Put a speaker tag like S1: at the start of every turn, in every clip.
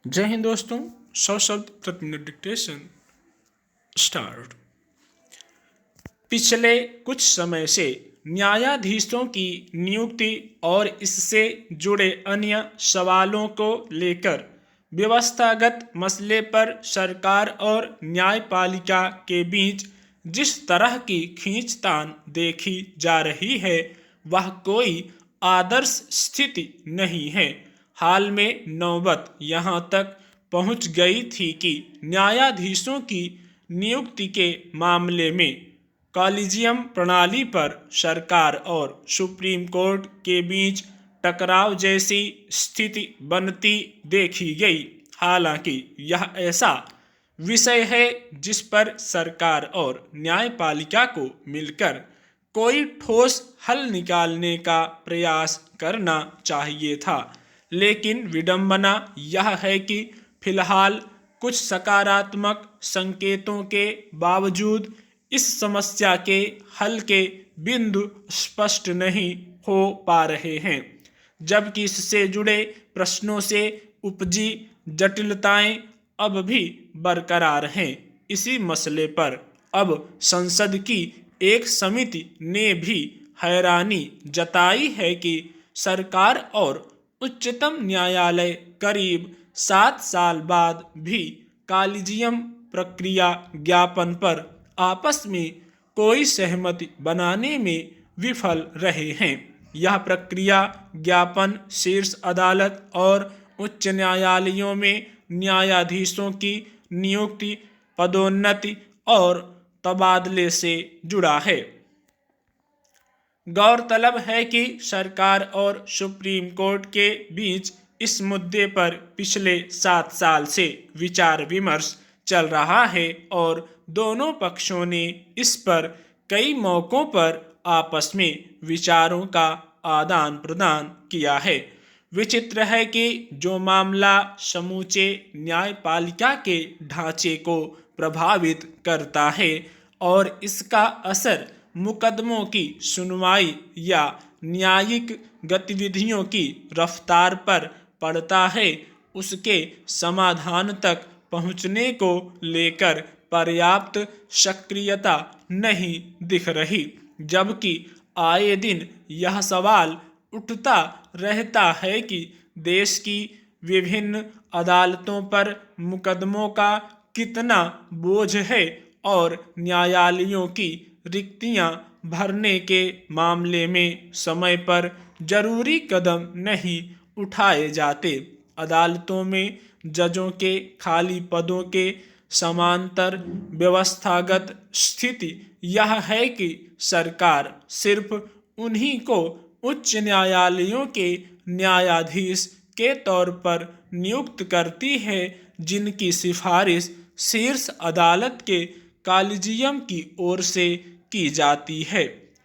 S1: जय हिंद दोस्तों। 100 शब्द प्रति मिनट डिक्टेशन स्टार्ट। पिछले कुछ समय से न्यायाधीशों की नियुक्ति और इससे जुड़े अन्य सवालों को लेकर व्यवस्थागत मसले पर सरकार और न्यायपालिका के बीच जिस तरह की खींचतान देखी जा रही है वह कोई आदर्श स्थिति नहीं है। हाल में नौबत यहाँ तक पहुँच गई थी कि न्यायाधीशों की नियुक्ति के मामले में कॉलेजियम प्रणाली पर सरकार और सुप्रीम कोर्ट के बीच टकराव जैसी स्थिति बनती देखी गई। हालांकि यह ऐसा विषय है जिस पर सरकार और न्यायपालिका को मिलकर कोई ठोस हल निकालने का प्रयास करना चाहिए था, लेकिन विडंबना यह है कि फिलहाल कुछ सकारात्मक संकेतों के बावजूद इस समस्या के हल के बिंदु स्पष्ट नहीं हो पा रहे हैं, जबकि इससे जुड़े प्रश्नों से उपजी जटिलताएं अब भी बरकरार हैं। इसी मसले पर अब संसद की एक समिति ने भी हैरानी जताई है कि सरकार और उच्चतम न्यायालय करीब 7 साल बाद भी कॉलेजियम प्रक्रिया ज्ञापन पर आपस में कोई सहमति बनाने में विफल रहे हैं। यह प्रक्रिया ज्ञापन शीर्ष अदालत और उच्च न्यायालयों में न्यायाधीशों की नियुक्ति, पदोन्नति और तबादले से जुड़ा है। गौरतलब है कि सरकार और सुप्रीम कोर्ट के बीच इस मुद्दे पर पिछले 7 साल से विचार विमर्श चल रहा है और दोनों पक्षों ने इस पर कई मौकों पर आपस में विचारों का आदान प्रदान किया है। विचित्र है कि जो मामला समूचे न्यायपालिका के ढांचे को प्रभावित करता है और इसका असर मुकदमों की सुनवाई या न्यायिक गतिविधियों की रफ्तार पर पड़ता है, उसके समाधान तक पहुंचने को लेकर पर्याप्त सक्रियता नहीं दिख रही, जबकि आए दिन यह सवाल उठता रहता है कि देश की विभिन्न अदालतों पर मुकदमों का कितना बोझ है और न्यायालयों की रिक्तियां भरने के मामले में समय पर जरूरी कदम नहीं उठाए जाते। अदालतों में जजों के खाली पदों के समांतर व्यवस्थागत स्थिति यह है कि सरकार सिर्फ उन्हीं को उच्च न्यायालयों के न्यायाधीश के तौर पर नियुक्त करती है जिनकी सिफारिश शीर्ष अदालत के कॉलेजियम की ओर से की जाती है।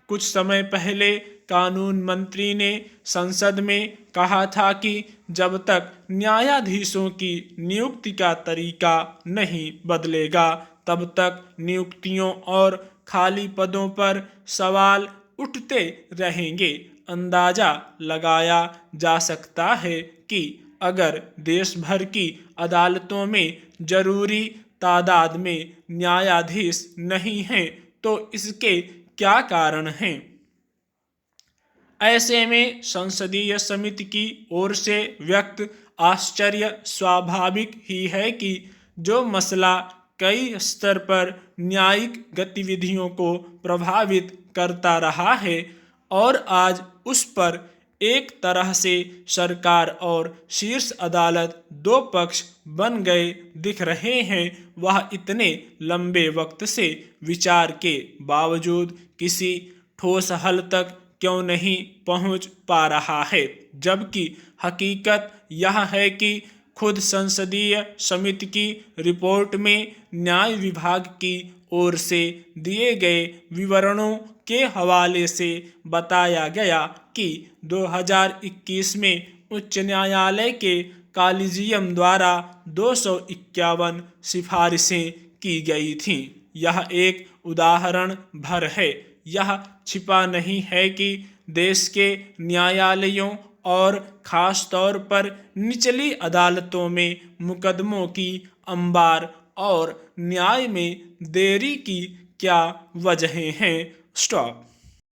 S1: कुछ समय पहले कानून मंत्री ने संसद में कहा था कि जब तक न्यायाधीशों की नियुक्ति का तरीका नहीं बदलेगा तब तक नियुक्तियों और खाली पदों पर सवाल उठते रहेंगे। अंदाजा लगाया जा सकता है कि अगर देश भर की अदालतों में जरूरी तादाद में न्यायाधीश नहीं हैं तो इसके क्या कारण हैं। ऐसे में संसदीय समिति की ओर से व्यक्त आश्चर्य स्वाभाविक ही है कि जो मसला कई स्तर पर न्यायिक गतिविधियों को प्रभावित करता रहा है और आज उस पर एक तरह से सरकार और शीर्ष अदालत दो पक्ष बन गए दिख रहे हैं, वह इतने लंबे वक्त से विचार के बावजूद किसी ठोस हल तक क्यों नहीं पहुंच पा रहा है। जबकि हकीकत यह है कि खुद संसदीय समिति की रिपोर्ट में न्याय विभाग की ओर से दिए गए विवरणों के हवाले से बताया गया कि 2021 में उच्च न्यायालय के कॉलेजियम द्वारा 251 सिफारिशें की गई थीं। यह एक उदाहरण भर है। यह छिपा नहीं है कि देश के न्यायालयों और खास तौर पर निचली अदालतों में मुकदमों की अंबार और न्याय में देरी की क्या वजहें हैं? स्टॉप।